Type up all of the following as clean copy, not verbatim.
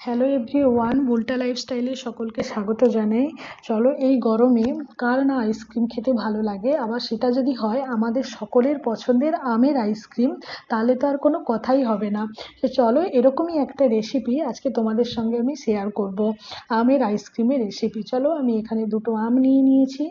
Hello everyone, উল্টা লাইফস্টাইলে সকলকে স্বাগত জানাই। চলো, এই গরমে কার না আইসক্রিম খেতে ভালো লাগে, আবার সেটা যদি হয় আমাদের সকলের পছন্দের আমের আইসক্রিম, তাহলে তো আর কোনো কথাই হবে না। তো চলো, এরকমই একটা রেসিপি আজকে তোমাদের সঙ্গে আমি শেয়ার করব। আমের আইসক্রিমের রেসিপি। চলো, আমি এখানে দুটো আম নিয়ে নিয়েছি,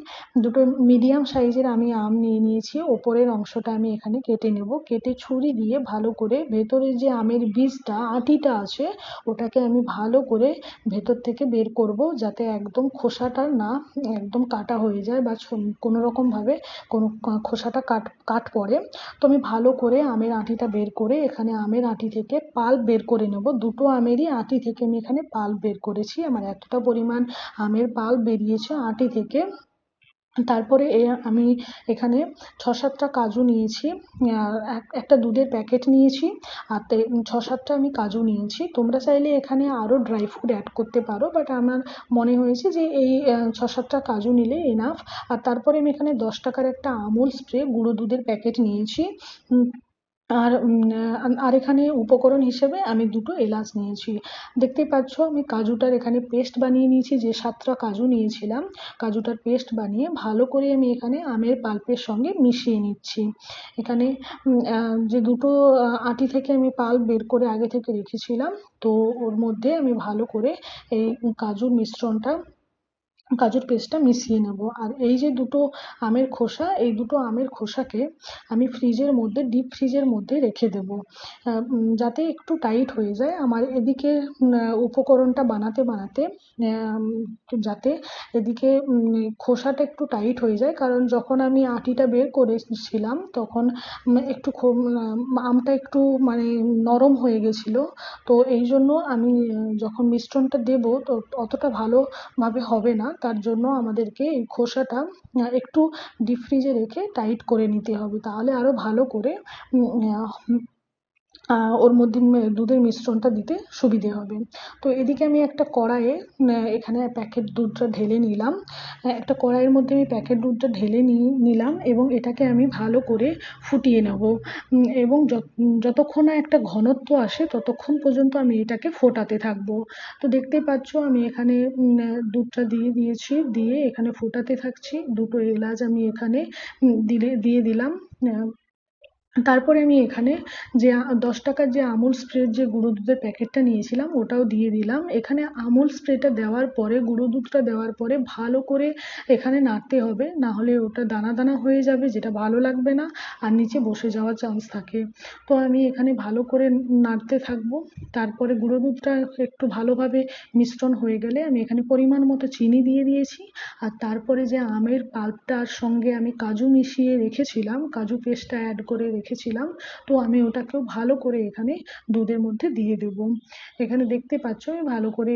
দুটো মিডিয়াম সাইজের আমি আম নিয়ে নিয়েছি। ওপরের অংশটা আমি এখানে কেটে নেব। কেটে ছুরি দিয়ে ভালো করে ভেতরে যে আমের বীজটা আটিটা আছে ওটাকে আমি ভালো করে ভেতর থেকে বের করব, যাতে একদম খোসাটা না একদম কাটা হয়ে যায় বা কোনো রকমভাবে কোনো খোসাটা কাট পড়ে। তো আমি ভালো করে আমের আঁটিটা বের করে এখানে আমের আঁটি থেকে পাল্প বের করে নেব। দুটো আমেরই আঁটি থেকে আমি এখানে পাল্প বের করেছি। আমার এতটা পরিমাণ আমের পাল্প বেরিয়েছে আঁটি থেকে। তারপরে আমি এখানে 6-7টা কাজু নিয়েছি, একটা দুধের প্যাকেট নিয়েছি, আর 6-7টা আমি কাজু নিয়েছি। তোমরা চাইলে এখানে আরও ড্রাই ফ্রুট অ্যাড করতে পারো, বাট আমার মনে হয়েছে যে এই 6-7টা কাজু নিলে এনাফ। আর তারপরে আমি এখানে 10 টাকার একটা আমুল স্প্রে গুঁড়ো দুধের প্যাকেট নিয়েছি। আর আর এখানে উপকরণ হিসেবে আমি দুটো এলাচ নিয়েছি। দেখতেই পাচ্ছ আমি কাজুটার এখানে পেস্ট বানিয়ে নিয়েছি। যে 7টা কাজু নিয়েছিলাম, কাজুটার পেস্ট বানিয়ে ভালো করে আমি এখানে আমের পাল্পের সঙ্গে মিশিয়ে নিচ্ছি। এখানে যে দুটো আটি থেকে আমি পাল্প বের করে আগে থেকে রেখেছিলাম, তো ওর মধ্যে আমি ভালো করে এই কাজুর মিশ্রণটা, কাজুর পেস্টটা মিশিয়ে নেব। আর এই যে দুটো আমের খোসা, এই দুটো আমের খোসাকে আমি ফ্রিজের মধ্যে, ডিপ ফ্রিজের মধ্যে রেখে দেব, যাতে একটু টাইট হয়ে যায়। আমার এদিকে উপকরণটা বানাতে বানাতে যাতে এদিকে খোসাটা একটু টাইট হয়ে যায়, কারণ যখন আমি আটিটা বের করেছিলাম তখন একটু আমটা একটু মানে নরম হয়ে গেছিলো। তো এই জন্য আমি যখন মিশ্রণটা দেব তো অতটা ভালোভাবে হবে না, তার জন্য আমাদেরকে এই খোসাটা একটু ডিপ ফ্রিজে রেখে টাইট করে নিতে হবে, তাহলে আরও ভালো করে ওর মধ্যে দুধের মিশ্রণটা দিতে সুবিধে হবে। তো এদিকে আমি একটা কড়াইয়ে এখানে প্যাকেট দুধটা ঢেলে নিলাম। একটা কড়াইয়ের মধ্যে আমি প্যাকেট দুধটা ঢেলে নিলাম এবং এটাকে আমি ভালো করে ফুটিয়ে নেব, এবং যতক্ষণ না একটা ঘনত্ব আসে ততক্ষণ পর্যন্ত আমি এটাকে ফোটাতে থাকবো। তো দেখতেই পাচ্ছ আমি এখানে দুধটা দিয়েছি, দিয়ে এখানে ফোটাতে থাকছি। দুটো এলাচ আমি এখানে দিয়ে দিলাম। তারপরে আমি এখানে যে 10 টাকার যে আমুল স্প্রের যে গুঁড়ো দুধের প্যাকেটটা নিয়েছিলাম ওটাও দিয়ে দিলাম। এখানে আমুল স্প্রেটা দেওয়ার পরে, গুঁড়ো দুধটা দেওয়ার পরে ভালো করে এখানে নাড়তে হবে, না হলে ওটা দানা দানা হয়ে যাবে, যেটা ভালো লাগবে না, আর নিচে বসে যাওয়ার চান্স থাকে। তো আমি এখানে ভালো করে নাড়তে থাকবো। তারপরে গুঁড়ো দুধটা একটু ভালোভাবে মিশ্রণ হয়ে গেলে আমি এখানে পরিমাণ মতো চিনি দিয়ে দিয়েছি। আর তারপরে যে আমের পাল্পটার সঙ্গে আমি কাজু মিশিয়ে রেখেছিলাম, কাজু পেস্টটা অ্যাড করে রেখেছিলাম, তো আমি ওটাকেও ভালো করে এখানে দুধের মধ্যে দিয়ে দেব। এখানে দেখতে পাচ্ছ আমি ভালো করে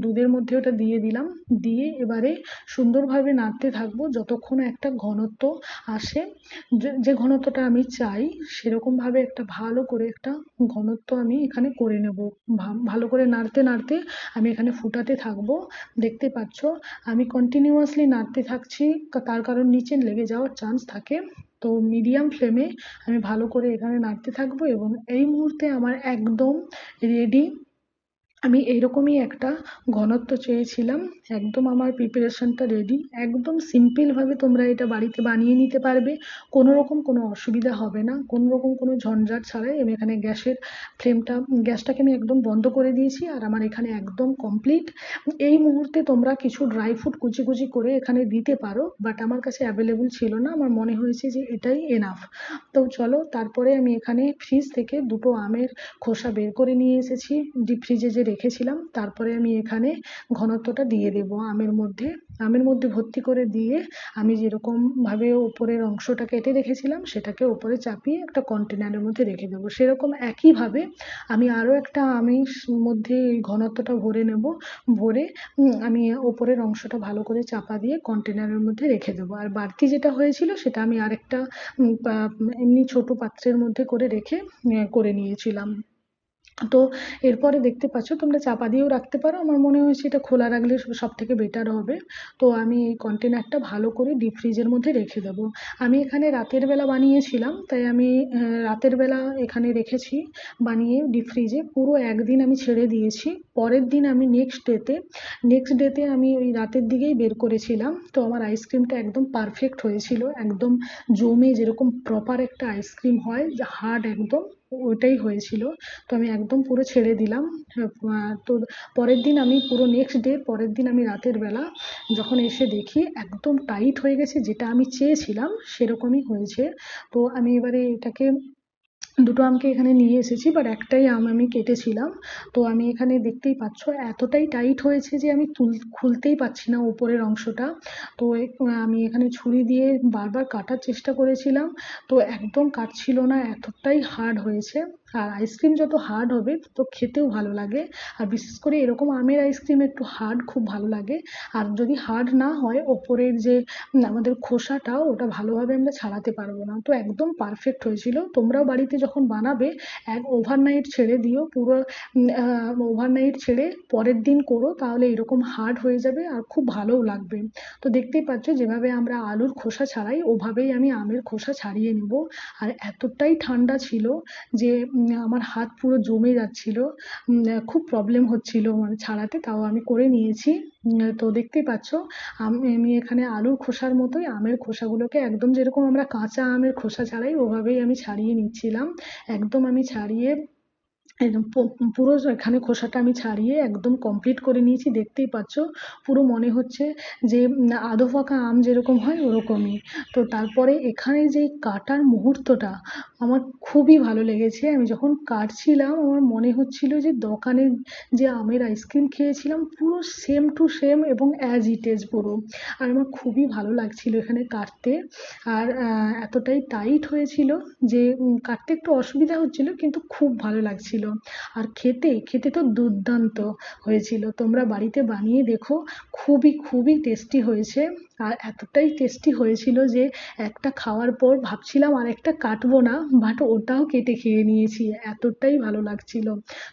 দুধের মধ্যে ওটা দিয়ে দিলাম। দিয়ে এবারে সুন্দরভাবে নাড়তে থাকবো যতক্ষণ একটা ঘনত্ব আসে, যে ঘনত্বটা আমি চাই সেরকমভাবে একটা ভালো করে একটা ঘনত্ব আমি এখানে করে নেব। ভালো করে নাড়তে নাড়তে আমি এখানে ফুটাতে থাকবো। দেখতে পাচ্ছ আমি কন্টিনিউয়াসলি নাড়তে থাকছি, তার কারণ নিচে লেগে যাওয়ার চান্স থাকে। তো মিডিয়াম ফ্লেমে আমি ভালো করে এখানে নাড়তে থাকবো, এবং এই মুহূর্তে আমার একদম রেডি। আমি এইরকমই একটা ঘনত্ব চেয়েছিলাম। একদম আমার প্রিপারেশনটা রেডি। একদম সিম্পলভাবে তোমরা এটা বাড়িতে বানিয়ে নিতে পারবে, কোনো রকম কোনো অসুবিধা হবে না, কোনো রকম কোনো ঝঞ্ঝাট ছাড়াই। আমি এখানে গ্যাসটাকে আমি একদম বন্ধ করে দিয়েছি, আর আমার এখানে একদম কমপ্লিট। এই মুহূর্তে তোমরা কিছু ড্রাই ফ্রুট কুচি কুচি করে এখানে দিতে পারো, বাট আমার কাছে অ্যাভেলেবল ছিল না, আমার মনে হয়েছে যে এটাই এনাফ। তো চলো, তারপরে আমি এখানে ফ্রিজ থেকে দুটো আমের খোসা বের করে নিয়ে এসেছি, ডিপ ফ্রিজে যে রেখেছিলাম। তারপরে আমি এখানে ঘনত্বটা দিয়ে দেব আমের মধ্যে ভর্তি করে দিয়ে আমি যেরকমভাবে উপরের অংশটা কেটে রেখেছিলাম সেটাকে উপরে চাপিয়ে একটা কন্টেনারের মধ্যে রেখে দেবো। সেরকম একইভাবে আমি আরও একটা আমের মধ্যে এই ঘনত্বটা ভরে নেব। ভরে আমি ওপরের অংশটা ভালো করে চাপা দিয়ে কন্টেনারের মধ্যে রেখে দেবো। আর বাড়তি যেটা হয়েছিল সেটা আমি আরেকটা এমনি ছোট পাত্রের মধ্যে করে রেখে করে নিয়েছিলাম। তো এরপরে দেখতে পাচ্ছ তোমরা চাপা দিয়েও রাখতে পারো, আমার মনে হয়েছে এটা খোলা রাখলে সব থেকে বেটার হবে। তো আমি এই কন্টেনারটা ভালো করে ডিপ ফ্রিজের মধ্যে রেখে দেবো। আমি এখানে রাতের বেলা বানিয়েছিলাম, তাই আমি রাতের বেলা এখানে রেখেছি বানিয়ে ডিপ ফ্রিজে। পুরো একদিন আমি ছেড়ে দিয়েছি, পরের দিন আমি নেক্সট ডেতে আমি ওই রাতের দিকেই বের করেছিলাম। তো আমার আইসক্রিমটা একদম পারফেক্ট হয়েছিল, একদম জমে যেরকম প্রপার একটা আইসক্রিম হয়, হার্ড একদম, ওইটাই হয়েছিল। তো আমি একদম পুরো ছেড়ে দিলাম। তো পরের দিন আমি পুরো নেক্সট ডে পরের দিন আমি রাতের বেলা যখন এসে দেখি একদম টাইট হয়ে গেছে, যেটা আমি চেয়েছিলাম সেরকমই হয়েছে। তো আমি এবারে এটাকে দুটো আমকে এখানে নিয়ে এসেছি, বাট একটাই আম আমি কেটেছিলাম। তো আমি এখানে দেখতেই পাচ্ছ এতটাই টাইট হয়েছে যে আমি খুলতেই পারছি না উপরের অংশটা। তো আমি এখানে ছুরি দিয়ে বারবার কাটার চেষ্টা করেছিলাম, তো একদম কাটছিল না, এতটাই হার্ড হয়েছে। আর আইসক্রিম যত হার্ড হবে তো খেতেও ভালো লাগে, আর বিশেষ করে এরকম আমের আইসক্রিম একটু হার্ড খুব ভালো লাগে। আর যদি হার্ড না হয় ওপরের যে আমাদের খোসাটা, ওটা ভালোভাবে আমরা ছাড়াতে পারবো না। তো একদম পারফেক্ট হয়েছিল। তোমরাও বাড়িতে যখন বানাবে ওভারনাইট ছেড়ে দিও, পুরো ওভারনাইট ছেড়ে পরের দিন করো, তাহলে এরকম হার্ড হয়ে যাবে আর খুব ভালোও লাগবে। তো দেখতেই পাচ্ছ যেভাবে আমরা আলুর খোসা ছাড়াই ওভাবেই আমি আমের খোসা ছাড়িয়ে নেব। আর এতটাই ঠান্ডা ছিল যে আমার হাত পুরো জমে যাচ্ছিল, খুব প্রবলেম হচ্ছিল মানে ছাড়াতে, তাও আমি করে নিয়েছি। তো দেখতেই পাচ্ছ আমি এখানে আলুর খোসার মতোই আমের খোসাগুলোকে একদম যেরকম আমরা কাঁচা আমের খোসা ছাড়াই ওভাবেই আমি ছাড়িয়ে নিচ্ছিলাম। একদম আমি ছাড়িয়ে একদম পুরো এখানে খোসাটা আমি ছাড়িয়ে একদম কমপ্লিট করে নিয়েছি। দেখতেই পাচ্ছ পুরো মনে হচ্ছে যে আধো পাকা আম যেরকম হয় ওরকমই। তো তারপরে এখানে যে কাটার মুহূর্তটা আমার খুবই ভালো লেগেছে। আমি যখন কাটছিলাম আমার মনে হচ্ছিল যে দোকানে যে আমের আইসক্রিম খেয়েছিলাম পুরো সেম টু সেম এবং অ্যাজ ইট ইজ পুরো। আর আমার খুবই ভালো লাগছিল এখানে কাটতে। আর এতটাই টাইট হয়েছিল যে কাটতে একটু অসুবিধা হচ্ছিল, কিন্তু খুব ভালো লাগছিল। আর খেতে খেতে তো দুর্দান্ত হয়েছিল। তোমরা বাড়িতে বানিয়ে দেখো, খুবই খুবই টেস্টি হয়েছে। আর এতটাই টেস্টি হয়েছিল যে একটা খাওয়ার পর ভাবছিলাম আর একটা কাটবো না, বাট ওটাও কেটে খেয়ে নিয়েছি, এতটাই ভালো লাগছিল।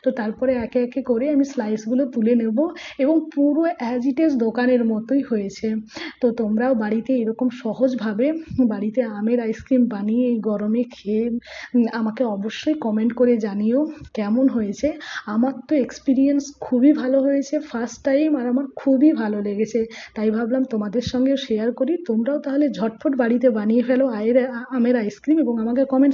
তো তারপরে একে একে করে আমি স্লাইসগুলো তুলে নেব, এবং পুরো অ্যাজ ইট ইজ দোকানের মতোই হয়েছে। তো তোমরাও বাড়িতে এরকম সহজভাবে বাড়িতে আমের আইসক্রিম বানিয়ে এই গরমে খেয়ে আমাকে অবশ্যই কমেন্ট করে জানিও কেমন হয়েছে। আমার তো এক্সপিরিয়েন্স খুবই ভালো হয়েছে, ফার্স্ট টাইম, আর আমার খুবই ভালো লেগেছে। তাই ভাবলাম তোমাদের সঙ্গেও শেয়ার করি। তোমরাও তাহলে ঝটফট বাড়িতে বানিয়ে ফেলো আমের আইসক্রিম এবং আমাকে কমেন্টস